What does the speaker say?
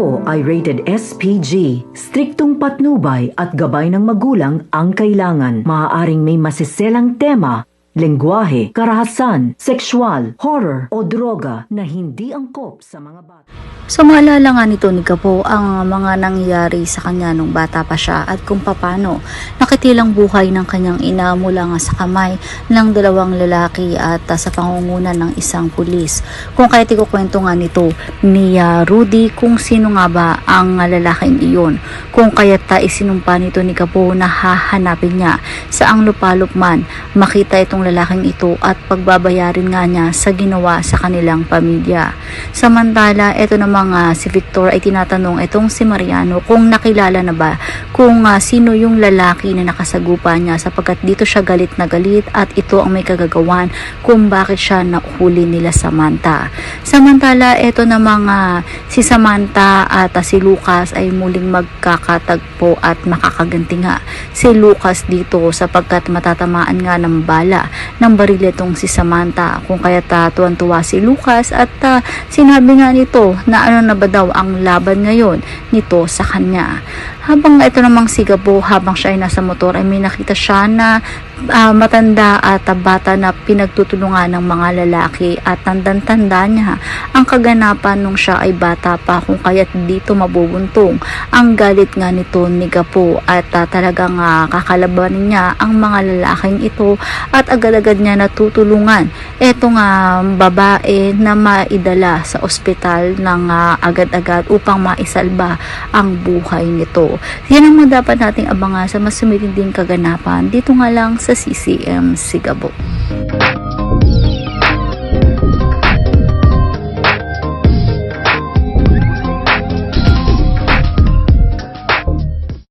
ito ay rated SPG. Striktong patnubay at gabay ng magulang ang kailangan. Maaaring may masiselang tema, lengguwahe, karahasan, sexual, horror o droga na hindi angkop sa mga bata. So maalala nga nito ni Gapo ang mga nangyari sa kanya nung bata pa siya at kung paano nakitilang buhay ng kanyang ina mula nga sa kamay ng dalawang lalaki at sa pangunguna ng isang pulis. Kung kaya tikukwento nga nito ni Rudy kung sino nga ba ang lalaking iyon. Kung kaya isinumpa nito ni Gapo na hahanapin niya sa ang lupalop man makita itong lalaking ito at pagbabayarin nga niya sa ginawa sa kanilang pamilya. Samantala, ito namang si Victor ay tinatanong itong si Mariano kung nakilala na ba kung sino yung lalaki na nakasagupa niya sapagkat dito siya galit na galit at ito ang may kagagawan kung bakit siya nahuli nila Samantha. Samantala, ito namang si Samantha at si Lucas ay muling magkakatagpo at makakaganti nga si Lucas dito sapagkat matatamaan nga ng bala ng baril itong si Samantha. Kung kaya tuwan-tuwa si Lucas at sinabi nga nito na ano na ba daw ang laban ngayon nito sa kanya. Habang ito namang si Gabo, habang siya ay nasa motor ay may nakita siya na matanda at bata na pinagtutulungan ng mga lalaki at tandang-tanda niya ang kaganapan nung siya ay bata pa kung kaya't dito mabubuntong ang galit nga nito ni Gapo at talagang kakalabanin niya ang mga lalaking ito at agad-agad niya natutulungan etong babae na maidala sa ospital ng agad-agad upang maisalba ang buhay nito. Yan ang mga dapat nating abangan sa mas sumitinding kaganapan dito nga lang sa CCM Sigabo.